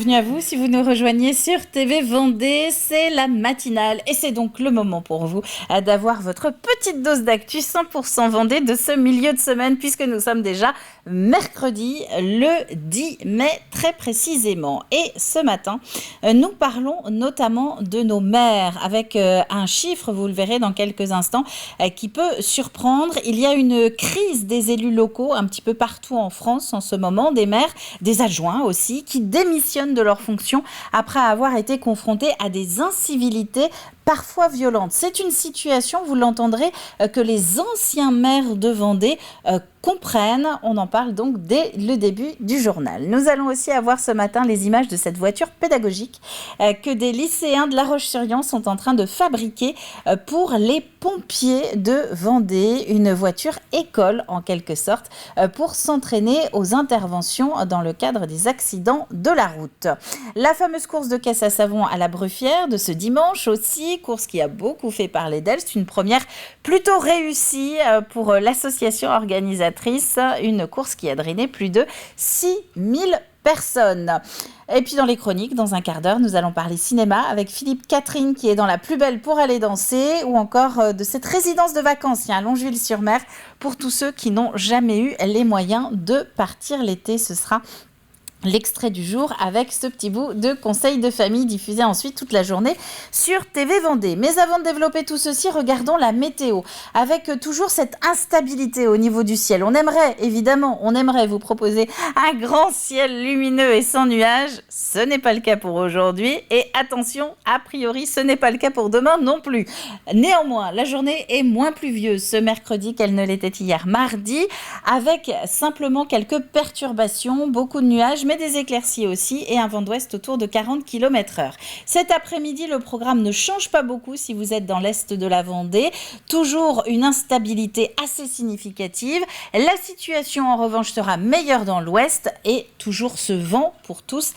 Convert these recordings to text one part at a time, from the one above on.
bienvenue à vous si vous nous rejoignez sur TV Vendée, c'est la matinale et c'est donc le moment pour vous d'avoir votre petite dose d'actu 100% Vendée de ce milieu de semaine puisque nous sommes déjà mercredi le 10 mai très précisément. Et ce matin, nous parlons notamment de nos maires avec un chiffre, vous le verrez dans quelques instants, qui peut surprendre. Il y a une crise des élus locaux un petit peu partout en France en ce moment, des maires, des adjoints aussi, qui démissionnent de leurs fonctions après avoir été confrontés à des incivilités parfois violentes. C'est une situation, vous l'entendrez, que les anciens maires de Vendée comprennent. On en parle donc dès le début du journal. Nous allons aussi avoir ce matin les images de cette voiture pédagogique que des lycéens de La Roche-sur-Yon sont en train de fabriquer pour les pompiers de Vendée. Une voiture école en quelque sorte pour s'entraîner aux interventions dans le cadre des accidents de la route. La fameuse course de caisse à savon à la Bruffière de ce dimanche aussi, course qui a beaucoup fait parler d'elle. C'est une première plutôt réussie pour l'association organisatrice, une course qui a drainé plus de 6000 personnes. Et puis dans les chroniques, dans un quart d'heure, nous allons parler cinéma avec Philippe Catherine qui est dans La Plus Belle pour aller danser ou encore de cette résidence de vacances à Longeville-sur-Mer pour tous ceux qui n'ont jamais eu les moyens de partir l'été. Ce sera l'extrait du jour avec ce petit bout de conseil de famille diffusé ensuite toute la journée sur TV Vendée. Mais avant de développer tout ceci, regardons la météo avec toujours cette instabilité au niveau du ciel. On aimerait vous proposer un grand ciel lumineux et sans nuages. Ce n'est pas le cas pour aujourd'hui et attention, a priori, ce n'est pas le cas pour demain non plus. Néanmoins, la journée est moins pluvieuse ce mercredi qu'elle ne l'était hier mardi avec simplement quelques perturbations, beaucoup de nuages mais des éclaircies aussi et un vent d'ouest autour de 40 km/h. Cet après-midi, le programme ne change pas beaucoup si vous êtes dans l'est de la Vendée. Toujours une instabilité assez significative. La situation en revanche sera meilleure dans l'ouest et toujours ce vent pour tous,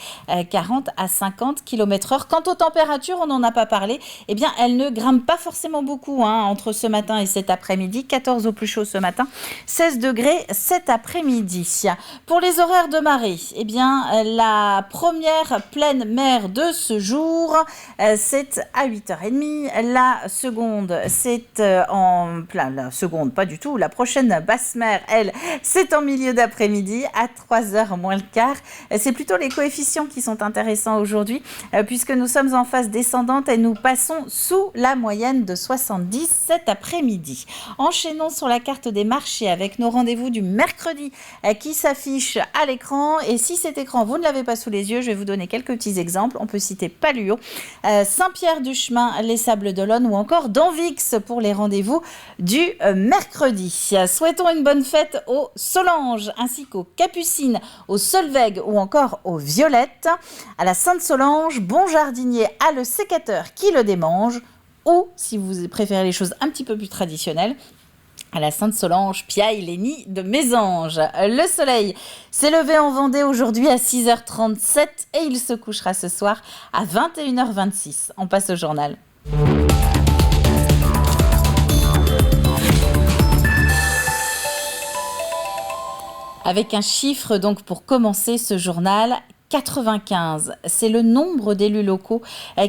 40 à 50 km/h. Quant aux températures, on n'en a pas parlé, eh bien elles ne grimpent pas forcément beaucoup entre ce matin et cet après-midi. 14 au plus chaud ce matin, 16 degrés cet après-midi. Pour les horaires de marée, eh bien la première pleine mer de ce jour, c'est à 8h30. La seconde, c'est la seconde, pas du tout. La prochaine basse mer, elle, c'est en milieu d'après-midi à 3h moins le quart. C'est plutôt les coefficients qui sont intéressants aujourd'hui, puisque nous sommes en phase descendante et nous passons sous la moyenne de 70 cet après-midi. Enchaînons sur la carte des marchés avec nos rendez-vous du mercredi qui s'affichent à l'écran. Et si cet écran, vous ne l'avez pas sous les yeux, je vais vous donner quelques petits exemples. On peut citer Paluo, Saint-Pierre-du-Chemin, les Sables d'Olonne ou encore Danvix pour les rendez-vous du mercredi. Souhaitons une bonne fête aux Solanges ainsi qu'aux Capucines, aux Solveig ou encore aux Violettes. À la Sainte-Solange, bon jardinier a le sécateur qui le démange ou, si vous préférez les choses un petit peu plus traditionnelles, à la Sainte-Solange, piaille les nids de mésanges. Le soleil s'est levé en Vendée aujourd'hui à 6h37 et il se couchera ce soir à 21h26. On passe au journal. Avec un chiffre donc pour commencer ce journal, 95, c'est le nombre d'élus locaux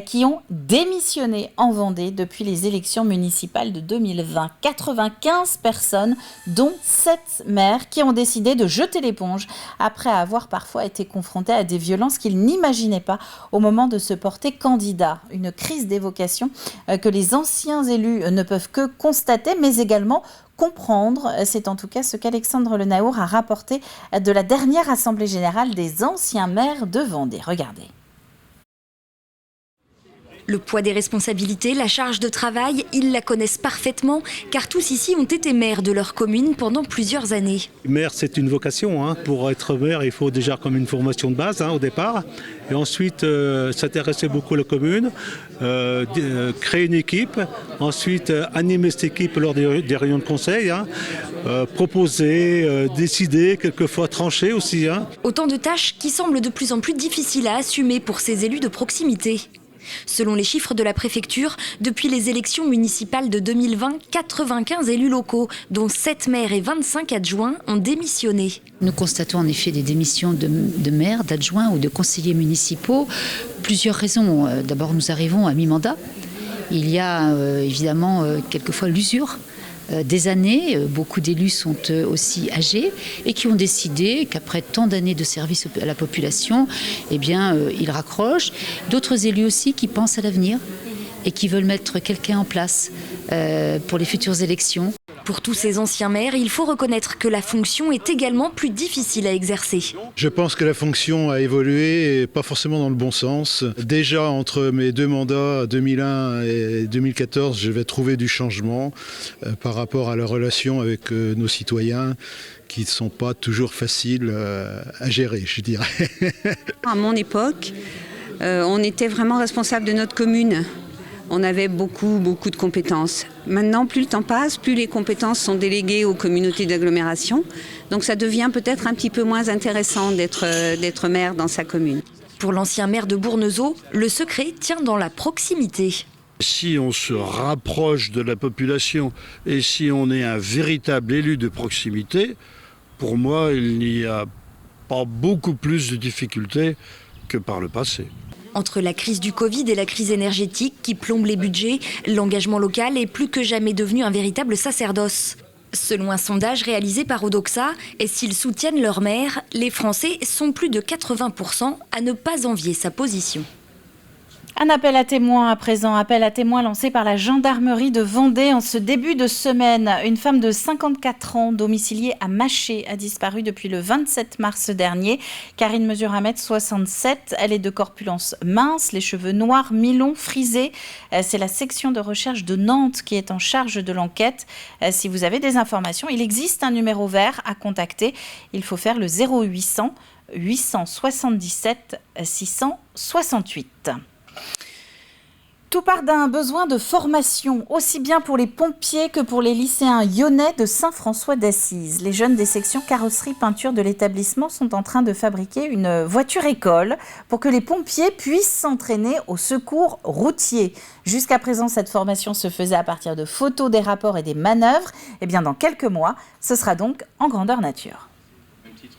qui ont démissionné en Vendée depuis les élections municipales de 2020. 95 personnes, dont 7 maires, qui ont décidé de jeter l'éponge après avoir parfois été confrontés à des violences qu'ils n'imaginaient pas au moment de se porter candidat. Une crise des vocations que les anciens élus ne peuvent que constater, mais également comprendre. C'est en tout cas ce qu'Alexandre Le Naour a rapporté de la dernière Assemblée Générale des anciens maires de Vendée. Regardez. Le poids des responsabilités, la charge de travail, ils la connaissent parfaitement car tous ici ont été maires de leur commune pendant plusieurs années. Maire, c'est une vocation. Pour être maire, il faut déjà comme une formation de base au départ. Et ensuite, s'intéresser beaucoup à la commune, créer une équipe, ensuite animer cette équipe lors des réunions de conseil, proposer, décider, quelquefois trancher aussi. Autant de tâches qui semblent de plus en plus difficiles à assumer pour ces élus de proximité. Selon les chiffres de la préfecture, depuis les élections municipales de 2020, 95 élus locaux, dont 7 maires et 25 adjoints, ont démissionné. Nous constatons en effet des démissions de maires, d'adjoints ou de conseillers municipaux. Plusieurs raisons. D'abord, nous arrivons à mi-mandat. Il y a évidemment quelquefois l'usure des années. Beaucoup d'élus sont aussi âgés et qui ont décidé qu'après tant d'années de service à la population, eh bien, ils raccrochent. D'autres élus aussi qui pensent à l'avenir et qui veulent mettre quelqu'un en place pour les futures élections. Pour tous ces anciens maires, il faut reconnaître que la fonction est également plus difficile à exercer. Je pense que la fonction a évolué et pas forcément dans le bon sens. Déjà, entre mes 2 mandats, 2001 et 2014, je vais trouver du changement par rapport à la relation avec nos citoyens qui ne sont pas toujours faciles à gérer, je dirais. À mon époque, on était vraiment responsable de notre commune. On avait beaucoup de compétences. Maintenant, plus le temps passe, plus les compétences sont déléguées aux communautés d'agglomération. Donc ça devient peut-être un petit peu moins intéressant d'être maire dans sa commune. Pour l'ancien maire de Bournezeau, le secret tient dans la proximité. Si on se rapproche de la population et si on est un véritable élu de proximité, pour moi, il n'y a pas beaucoup plus de difficultés que par le passé. Entre la crise du Covid et la crise énergétique qui plombe les budgets, l'engagement local est plus que jamais devenu un véritable sacerdoce. Selon un sondage réalisé par Odoxa, et s'ils soutiennent leur maire, les Français sont plus de 80% à ne pas envier sa position. Un appel à témoins à présent, appel à témoins lancé par la gendarmerie de Vendée en ce début de semaine. Une femme de 54 ans domiciliée à Maché a disparu depuis le 27 mars dernier. Karine mesure 1m67, elle est de corpulence mince, les cheveux noirs, mi-longs, frisés. C'est la section de recherche de Nantes qui est en charge de l'enquête. Si vous avez des informations, il existe un numéro vert à contacter. Il faut faire le 0800 877 668. Tout part d'un besoin de formation, aussi bien pour les pompiers que pour les lycéens lyonnais de Saint-François d'Assise. Les jeunes des sections carrosserie peinture de l'établissement sont en train de fabriquer une voiture-école pour que les pompiers puissent s'entraîner au secours routier. Jusqu'à présent, cette formation se faisait à partir de photos des rapports et des manœuvres. Et bien, dans quelques mois, ce sera donc en grandeur nature.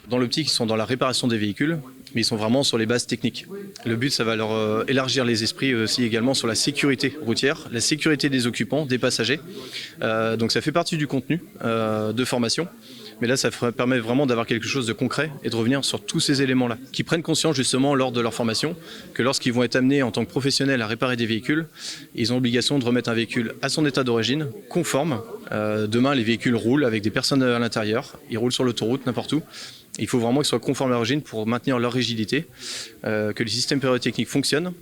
Dans l'optique, ils sont dans la réparation des véhicules, mais ils sont vraiment sur les bases techniques. Le but, ça va leur élargir les esprits aussi également sur la sécurité routière, la sécurité des occupants, des passagers. Donc ça fait partie du contenu de formation. Mais là, ça permet vraiment d'avoir quelque chose de concret et de revenir sur tous ces éléments-là. Qui prennent conscience justement lors de leur formation que lorsqu'ils vont être amenés en tant que professionnels à réparer des véhicules, ils ont l'obligation de remettre un véhicule à son état d'origine, conforme. Demain, les véhicules roulent avec des personnes à l'intérieur. Ils roulent sur l'autoroute, n'importe où. Il faut vraiment qu'ils soient conformes à l'origine pour maintenir leur rigidité, que les systèmes pyrotechniques fonctionnent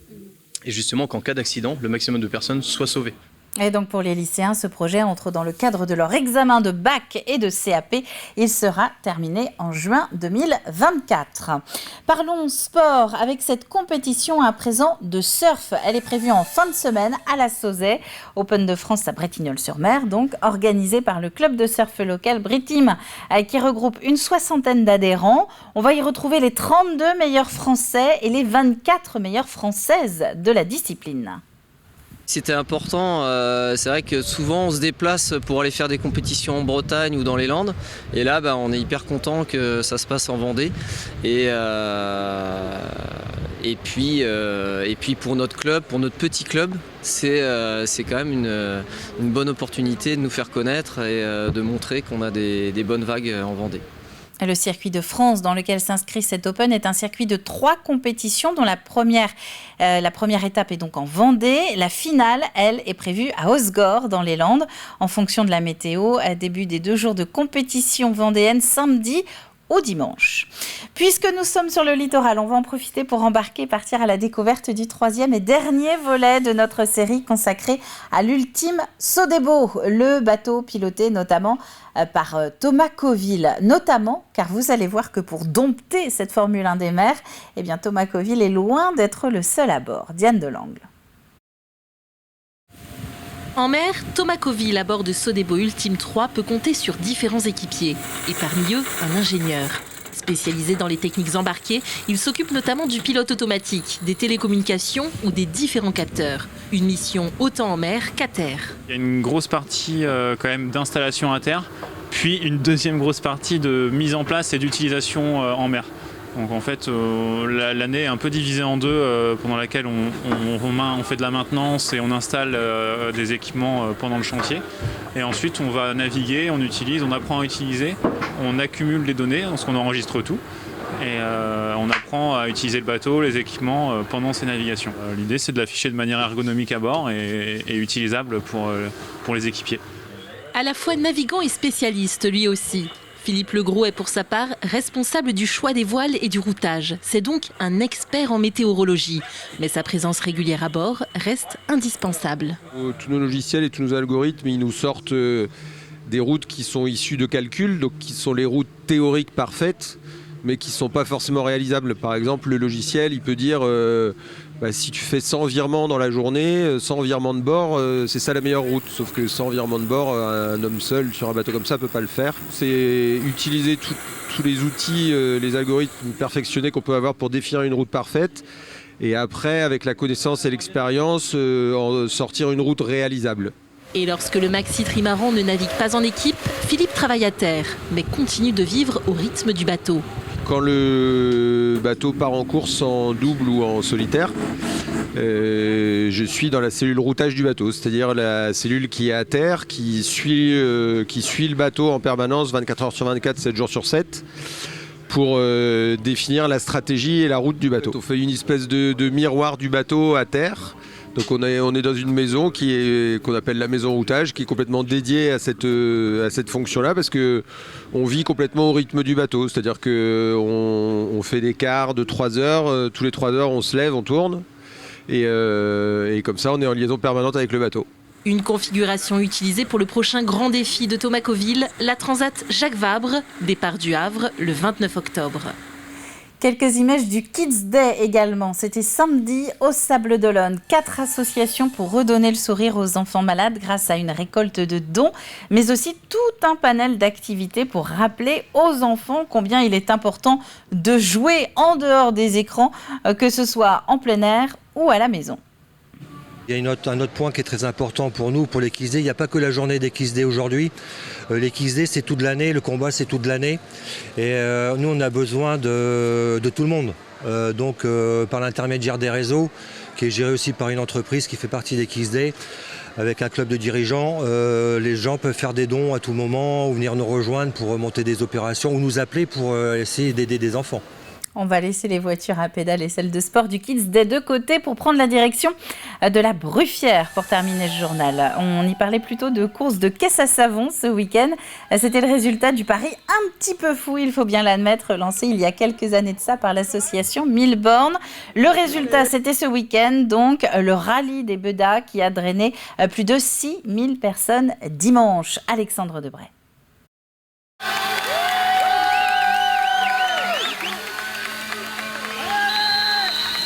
et justement qu'en cas d'accident, le maximum de personnes soient sauvées. Et donc pour les lycéens, ce projet entre dans le cadre de leur examen de bac et de CAP. Il sera terminé en juin 2024. Parlons sport avec cette compétition à présent de surf. Elle est prévue en fin de semaine à la Sauzet, Open de France à Bretignolles-sur-Mer, donc organisée par le club de surf local Bretim, qui regroupe une 60aine d'adhérents. On va y retrouver les 32 meilleurs Français et les 24 meilleures Françaises de la discipline. C'était important, c'est vrai que souvent on se déplace pour aller faire des compétitions en Bretagne ou dans les Landes et là on est hyper content que ça se passe en Vendée et puis pour notre club, pour notre petit club, c'est quand même une bonne opportunité de nous faire connaître et de montrer qu'on a des bonnes vagues en Vendée. Le circuit de France dans lequel s'inscrit cet Open est un circuit de 3 compétitions dont la première étape est donc en Vendée. La finale, elle, est prévue à Osgore dans les Landes en fonction de la météo. Début des 2 jours de compétition vendéenne samedi au dimanche. Puisque nous sommes sur le littoral, on va en profiter pour embarquer et partir à la découverte du 3e et dernier volet de notre série consacrée à l'ultime Sodebo, le bateau piloté notamment par Thomas Coville. Notamment, car vous allez voir que pour dompter cette Formule 1 des mers, eh bien Thomas Coville est loin d'être le seul à bord. Diane Delangle. En mer, Thomas Coville à bord de Sodebo Ultime 3 peut compter sur différents équipiers et parmi eux un ingénieur. Spécialisé dans les techniques embarquées, il s'occupe notamment du pilote automatique, des télécommunications ou des différents capteurs. Une mission autant en mer qu'à terre. Il y a une grosse partie quand même d'installation à terre, puis une deuxième grosse partie de mise en place et d'utilisation en mer. Donc en fait, l'année est un peu divisée en deux, pendant laquelle on fait de la maintenance et on installe des équipements pendant le chantier. Et ensuite, on va naviguer, on utilise, on apprend à utiliser, on accumule les données, parce qu'on enregistre tout. Et on apprend à utiliser le bateau, les équipements pendant ces navigations. L'idée, c'est de l'afficher de manière ergonomique à bord et utilisable pour les équipiers. À la fois navigant et spécialiste, lui aussi. Philippe Legros est pour sa part responsable du choix des voiles et du routage. C'est donc un expert en météorologie. Mais sa présence régulière à bord reste indispensable. Tous nos logiciels et tous nos algorithmes, ils nous sortent des routes qui sont issues de calculs, donc qui sont les routes théoriques parfaites, mais qui ne sont pas forcément réalisables. Par exemple, le logiciel, il peut dire si tu fais 100 virements dans la journée, 100 virements de bord, c'est ça la meilleure route. Sauf que 100 virements de bord, un homme seul sur un bateau comme ça ne peut pas le faire. C'est utiliser tous les outils, les algorithmes perfectionnés qu'on peut avoir pour définir une route parfaite. Et après, avec la connaissance et l'expérience, sortir une route réalisable. Et lorsque le Maxi Trimaran ne navigue pas en équipe, Philippe travaille à terre, mais continue de vivre au rythme du bateau. Quand le bateau part en course en double ou en solitaire, je suis dans la cellule routage du bateau, c'est-à-dire la cellule qui est à terre, qui suit le bateau en permanence 24 heures sur 24, 7 jours sur 7, pour définir la stratégie et la route du bateau. On fait une espèce de miroir du bateau à terre. Donc on est dans une maison qu'on appelle la maison routage, qui est complètement dédiée à cette fonction-là, parce qu'on vit complètement au rythme du bateau. C'est-à-dire qu'on fait des quarts de 3 heures, tous les 3 heures on se lève, on tourne, et comme ça on est en liaison permanente avec le bateau. Une configuration utilisée pour le prochain grand défi de Thomas Coville, la Transat Jacques Vabre, départ du Havre le 29 octobre. Quelques images du Kids Day également. C'était samedi au Sables d'Olonne. 4 associations pour redonner le sourire aux enfants malades grâce à une récolte de dons, mais aussi tout un panel d'activités pour rappeler aux enfants combien il est important de jouer en dehors des écrans, que ce soit en plein air ou à la maison. Il y a un autre point qui est très important pour nous, pour les Kids Day. Il n'y a pas que la journée des Kids Day aujourd'hui. Les Kids Day, c'est toute l'année, le combat, c'est toute l'année. Et nous, on a besoin de tout le monde. Donc, par l'intermédiaire des réseaux, qui est géré aussi par une entreprise qui fait partie des Kids Day, avec un club de dirigeants, les gens peuvent faire des dons à tout moment, ou venir nous rejoindre pour monter des opérations, ou nous appeler pour essayer d'aider des enfants. On va laisser les voitures à pédales et celles de sport du Kids des deux côtés pour prendre la direction de la Bruffière pour terminer ce journal. On y parlait plutôt de course de caisse à savon ce week-end. C'était le résultat du pari un petit peu fou, il faut bien l'admettre, lancé il y a quelques années de ça par l'association 1000 bornes. Le résultat, c'était ce week-end, donc le rallye des Bedas qui a drainé plus de 6000 personnes dimanche. Alexandre Debray.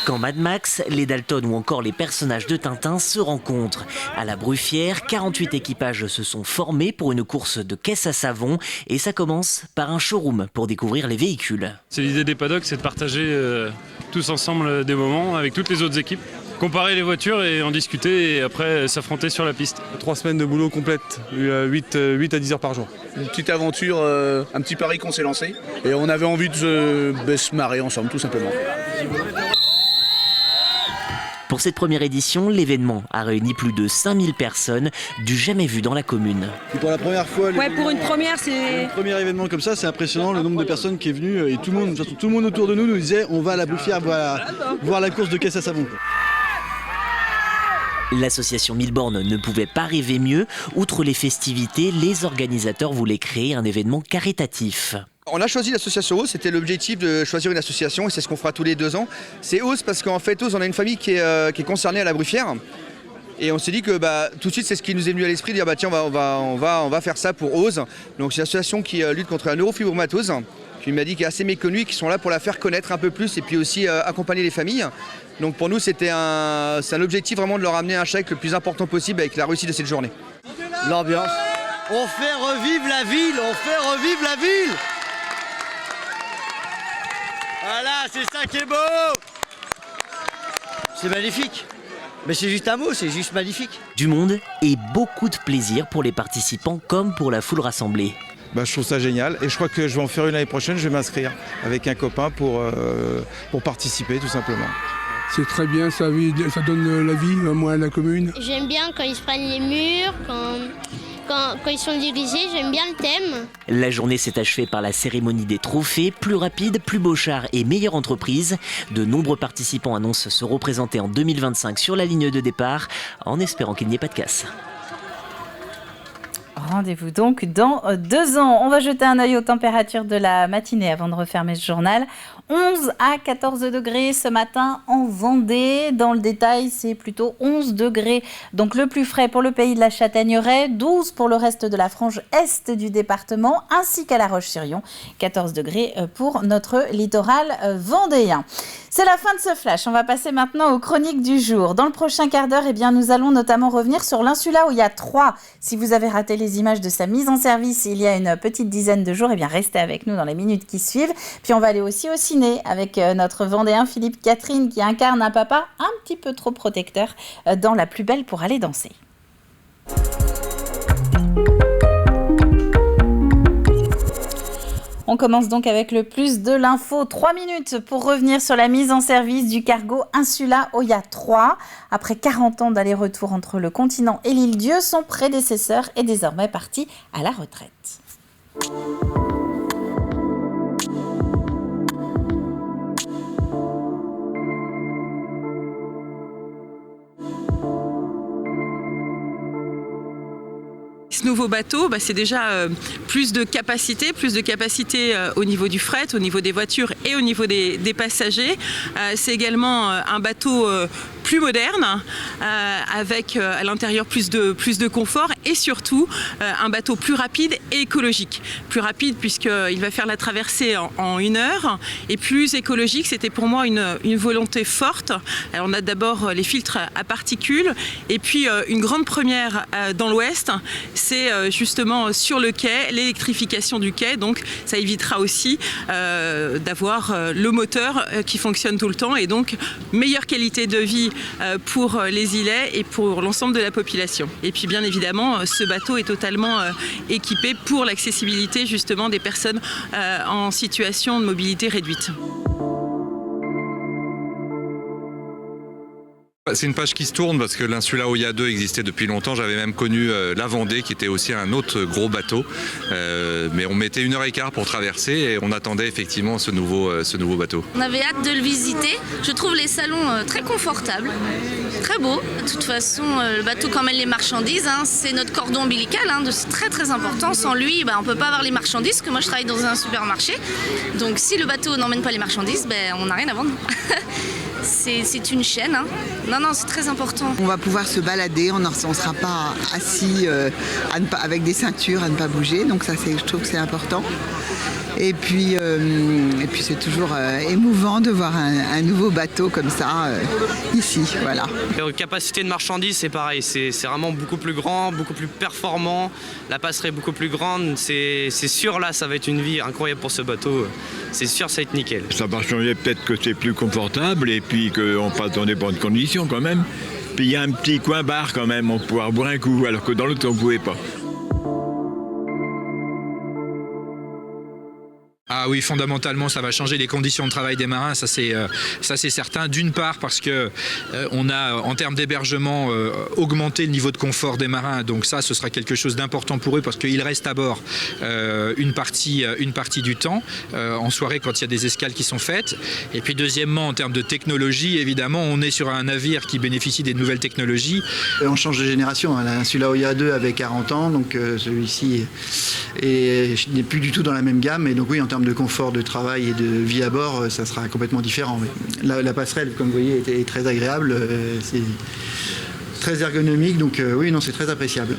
Quand Mad Max, les Dalton ou encore les personnages de Tintin se rencontrent. À la Bruffière, 48 équipages se sont formés pour une course de caisse à savon et ça commence par un showroom pour découvrir les véhicules. C'est l'idée des paddocks, c'est de partager tous ensemble des moments avec toutes les autres équipes. Comparer les voitures et en discuter et après s'affronter sur la piste. 3 semaines de boulot complète, 8 à 10 heures par jour. Une petite aventure, un petit pari qu'on s'est lancé et on avait envie de se marrer ensemble tout simplement. Pour cette première édition, l'événement a réuni plus de 5000 personnes, du jamais vu dans la commune. Et pour la première fois, pour une première, c'est... Un premier événement comme ça, c'est impressionnant le nombre de personnes qui est venu et tout le monde autour de nous disait on va à la Bruffière voir la course de caisse à savon. L'association 1000 bornes ne pouvait pas rêver mieux. Outre les festivités, les organisateurs voulaient créer un événement caritatif. On a choisi l'association OSE, c'était l'objectif de choisir une association et c'est ce qu'on fera tous les 2 ans. C'est OSE parce qu'en fait OSE, on a une famille qui est concernée à la Bruffière. Et on s'est dit que tout de suite c'est ce qui nous est venu à l'esprit de dire tiens on va faire ça pour OSE. Donc c'est une association qui lutte contre la neurofibromatose, qui m'a dit qui est assez méconnue, qui sont là pour la faire connaître un peu plus et puis aussi accompagner les familles. Donc pour nous c'est un objectif vraiment de leur amener un chèque le plus important possible avec la réussite de cette journée. L'ambiance. On fait revivre la ville, Voilà, c'est ça qui est beau. C'est magnifique. Mais c'est juste un mot, c'est juste magnifique. Du monde et beaucoup de plaisir pour les participants comme pour la foule rassemblée. Je trouve ça génial et je crois que je vais en faire une l'année prochaine, je vais m'inscrire avec un copain pour participer tout simplement. C'est très bien, ça donne la vie, moi, à la commune. J'aime bien quand ils se prennent les murs, quand ils sont dirigés, j'aime bien le thème. La journée s'est achevée par la cérémonie des trophées, plus rapide, plus beau char et meilleure entreprise. De nombreux participants annoncent se représenter en 2025 sur la ligne de départ, en espérant qu'il n'y ait pas de casse. Rendez-vous donc dans 2 ans. On va jeter un œil aux températures de la matinée avant de refermer ce journal. 11 à 14 degrés ce matin en Vendée. Dans le détail, c'est plutôt 11 degrés. Donc le plus frais pour le pays de la Châtaigneraie, 12 pour le reste de la frange est du département, ainsi qu'à La Roche-sur-Yon. 14 degrés pour notre littoral vendéen. C'est la fin de ce flash. On va passer maintenant aux chroniques du jour. Dans le prochain quart d'heure, nous allons notamment revenir sur l'Insula Oya 3. Si vous avez raté les images de sa mise en service il y a une petite dizaine de jours, restez avec nous dans les minutes qui suivent. Puis on va aller aussi au ciné avec notre Vendéen Philippe Catherine qui incarne un papa un petit peu trop protecteur dans La Plus Belle pour aller danser. On commence donc avec le plus de l'info. 3 minutes pour revenir sur la mise en service du cargo Insula Oya 3. Après 40 ans d'aller-retour entre le continent et l'île-Dieu, son prédécesseur est désormais parti à la retraite. Ce nouveau bateau, c'est déjà plus de capacité au niveau du fret, au niveau des voitures et au niveau des passagers. C'est également un bateau plus moderne, avec à l'intérieur plus de confort et surtout un bateau plus rapide et écologique. Plus rapide puisqu'il va faire la traversée en 1 heure et plus écologique, c'était pour moi une volonté forte. Alors on a d'abord les filtres à particules et puis une grande première dans l'Ouest, c'est justement sur le quai, l'électrification du quai, donc ça évitera aussi d'avoir le moteur qui fonctionne tout le temps et donc meilleure qualité de vie pour les îlets et pour l'ensemble de la population. Et puis bien évidemment, ce bateau est totalement équipé pour l'accessibilité justement des personnes en situation de mobilité réduite. C'est une page qui se tourne parce que l'Insula Oya 2 existait depuis longtemps. J'avais même connu la Vendée qui était aussi un autre gros bateau. Mais on mettait 1h15 pour traverser et on attendait effectivement ce nouveau bateau. On avait hâte de le visiter. Je trouve les salons très confortables, très beaux. De toute façon, le bateau quand même les marchandises, c'est notre cordon ombilical, c'est très très important. Sans lui, on ne peut pas avoir les marchandises, parce que moi je travaille dans un supermarché. Donc si le bateau n'emmène pas les marchandises, on n'a rien à vendre. C'est une chaîne. Non, c'est très important. On va pouvoir se balader, on ne sera pas assis avec des ceintures à ne pas bouger. Donc ça, je trouve que c'est important. Et puis c'est toujours émouvant de voir un nouveau bateau comme ça ici. Voilà. Et capacité de marchandises, c'est pareil. C'est vraiment beaucoup plus grand, beaucoup plus performant. La passerelle est beaucoup plus grande. C'est sûr, là, ça va être une vie incroyable pour ce bateau. C'est sûr, ça va être nickel. Ça va changer, peut-être que c'est plus confortable et puis qu'on passe dans des bonnes conditions quand même. Puis il y a un petit coin bar quand même, on peut pouvoir boire un coup, alors que dans l'autre, on ne pouvait pas. Ah oui, fondamentalement, ça va changer les conditions de travail des marins, ça c'est certain. D'une part parce que on a, en termes d'hébergement, augmenté le niveau de confort des marins, donc ça, ce sera quelque chose d'important pour eux parce qu'ils restent à bord une partie du temps, en soirée quand il y a des escales qui sont faites. Et puis deuxièmement, en termes de technologie, évidemment, on est sur un navire qui bénéficie des nouvelles technologies. On change de génération, l'Insula Oya 2 avait 40 ans, donc celui-ci n'est plus du tout dans la même gamme, et donc oui, en termes de confort de travail et de vie à bord, ça sera complètement différent. Oui. La passerelle, comme vous voyez, est très agréable, c'est très ergonomique, donc oui, non, c'est très appréciable.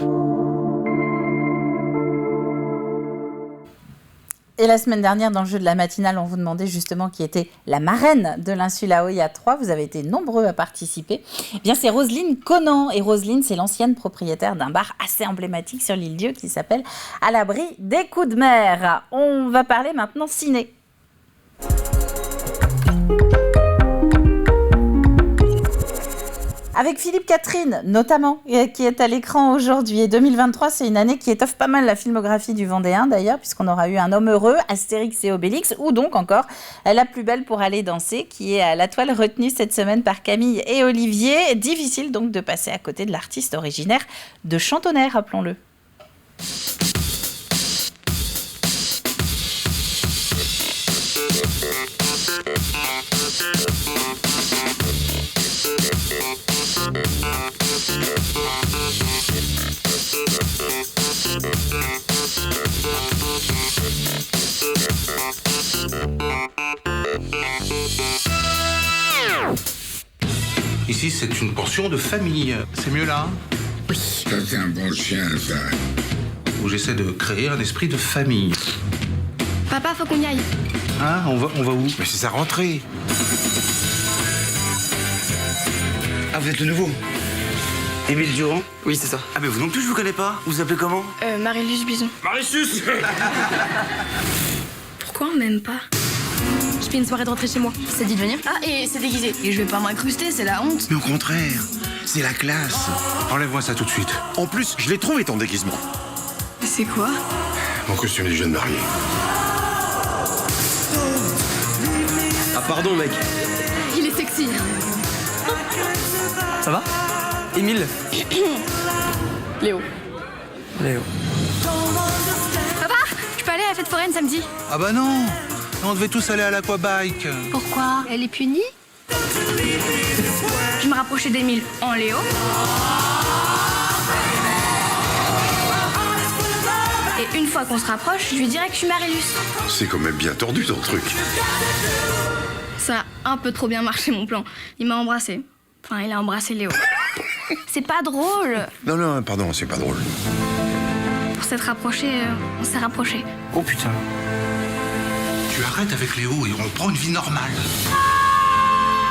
Et la semaine dernière, dans le jeu de la matinale, on vous demandait justement qui était la marraine de l'Insula Oya 3. Vous avez été nombreux à participer. Eh bien, c'est Roselyne Conan. Et Roselyne, c'est l'ancienne propriétaire d'un bar assez emblématique sur l'île-Dieu qui s'appelle À l'abri des coups de mer. On va parler maintenant ciné. Avec Philippe Catherine, notamment, qui est à l'écran aujourd'hui. Et 2023, c'est une année qui étoffe pas mal la filmographie du Vendéen, d'ailleurs, puisqu'on aura eu Un homme heureux, Astérix et Obélix, ou donc encore La plus belle pour aller danser, qui est à la toile retenue cette semaine par Camille et Olivier. Difficile donc de passer à côté de l'artiste originaire de Chantonnay, rappelons-le. Ici, c'est une portion de famille. C'est mieux là, hein? Oui. Ça, c'est un bon chien, ça. Où j'essaie de créer un esprit de famille. Papa, faut qu'on y aille. Hein? On va où? Mais c'est sa rentrée. Ah, vous êtes le nouveau? Émile Durand? Oui, c'est ça. Ah, mais vous non plus, je vous connais pas. Vous vous appelez comment? Marie-Luce Bison. Marie-Luce. Pourquoi on m'aime pas? Je fais une soirée de rentrée chez moi. Ça dit de venir? Ah, et c'est déguisé. Et je vais pas m'incruster, c'est la honte. Mais au contraire, c'est la classe. Enlève-moi ça tout de suite. En plus, je l'ai trouvé ton déguisement. C'est quoi? Mon costume du jeune marié. Ah, pardon, mec. Il est sexy. Ça va? Émile? Léo. Léo. Papa, je peux aller à la fête foraine samedi? Ah bah non. On devait tous aller à l'aquabike. Pourquoi? Elle est punie? Je me rapprochais d'Émile en Léo. Et une fois qu'on se rapproche, je lui dirais que je suis Marie-Luce. C'est quand même bien tordu ton truc. Ça a un peu trop bien marché mon plan. Il m'a embrassé. Enfin, il a embrassé Léo. C'est pas drôle. Non, pardon, c'est pas drôle. Pour s'être rapprochés, on s'est rapprochés. Oh putain. Tu arrêtes avec Léo et on prend une vie normale.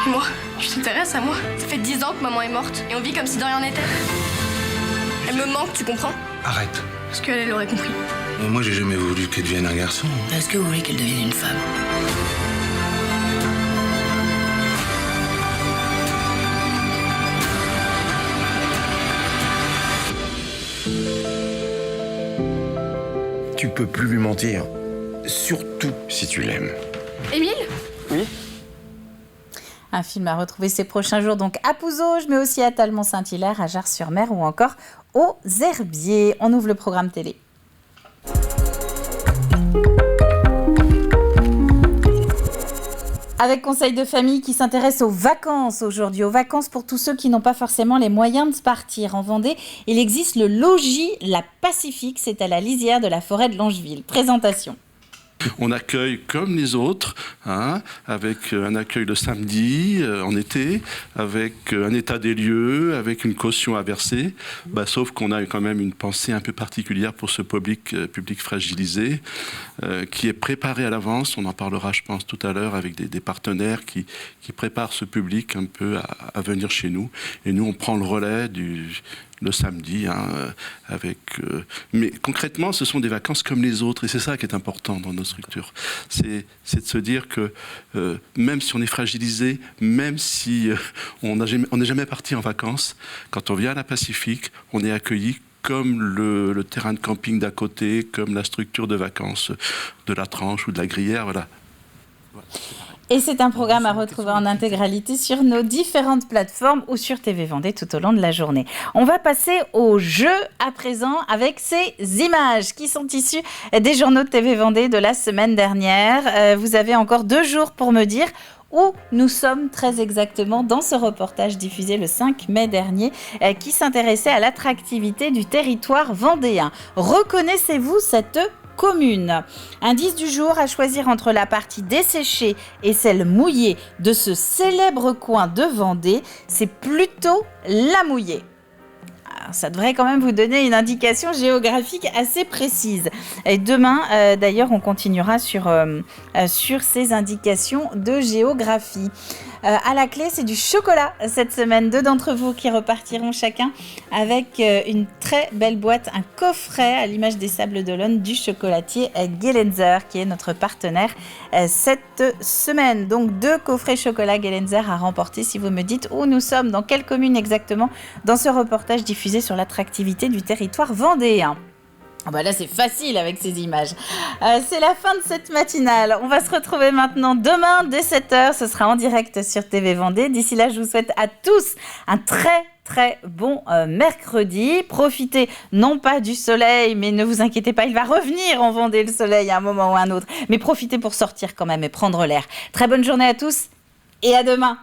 Et moi, tu t'intéresses à moi? Ça fait 10 ans que maman est morte et on vit comme si de rien n'était. Elle me manque, tu comprends? Arrête. Parce qu'elle, elle aurait compris. Moi, j'ai jamais voulu qu'elle devienne un garçon. Est-ce que vous voulez qu'elle devienne une femme? Tu peux plus lui mentir. Surtout si tu l'aimes. Émile? Oui. Un film à retrouver ces prochains jours donc à Pouzauges, mais aussi à Talmont-Saint-Hilaire, à Jars-sur-Mer ou encore aux Herbiers. On ouvre le programme télé. Avec Conseil de famille qui s'intéresse aux vacances aujourd'hui, aux vacances pour tous ceux qui n'ont pas forcément les moyens de partir. En Vendée, il existe le logis La Pacifique, c'est à la lisière de la forêt de Langeville. Présentation. On accueille comme les autres, avec un accueil le samedi, en été, avec un état des lieux, avec une caution à verser, sauf qu'on a quand même une pensée un peu particulière pour ce public fragilisé, qui est préparé à l'avance. On en parlera, je pense, tout à l'heure, avec des partenaires qui préparent ce public un peu à venir chez nous. Et nous, on prend le relais le samedi, mais concrètement, ce sont des vacances comme les autres, et c'est ça qui est important dans nos structures. C'est de se dire que même si on est fragilisé, même si on n'est jamais parti en vacances, quand on vient à la Pacifique, on est accueilli comme le terrain de camping d'à côté, comme la structure de vacances de la Tranche ou de la Gruyère, voilà. Et c'est un programme à retrouver en intégralité sur nos différentes plateformes ou sur TV Vendée tout au long de la journée. On va passer au jeu à présent avec ces images qui sont issues des journaux de TV Vendée de la semaine dernière. Vous avez encore 2 jours pour me dire où nous sommes très exactement dans ce reportage diffusé le 5 mai dernier qui s'intéressait à l'attractivité du territoire vendéen. Reconnaissez-vous cette commune? Indice du jour à choisir entre la partie desséchée et celle mouillée de ce célèbre coin de Vendée, c'est plutôt la mouillée. Alors, ça devrait quand même vous donner une indication géographique assez précise. Et demain, d'ailleurs, on continuera sur ces indications de géographie. À la clé, c'est du chocolat cette semaine. 2 d'entre vous qui repartiront chacun avec une très belle boîte, un coffret à l'image des Sables d'Olonne du chocolatier Gelenzer qui est notre partenaire cette semaine. Donc 2 coffrets chocolat Gelenzer à remporter si vous me dites où nous sommes, dans quelle commune exactement, dans ce reportage diffusé sur l'attractivité du territoire vendéen. Là, c'est facile avec ces images. C'est la fin de cette matinale. On va se retrouver maintenant demain dès 7h. Ce sera en direct sur TV Vendée. D'ici là, je vous souhaite à tous un très bon mercredi. Profitez non pas du soleil, mais ne vous inquiétez pas, il va revenir en Vendée le soleil à un moment ou à un autre. Mais profitez pour sortir quand même et prendre l'air. Très bonne journée à tous et à demain.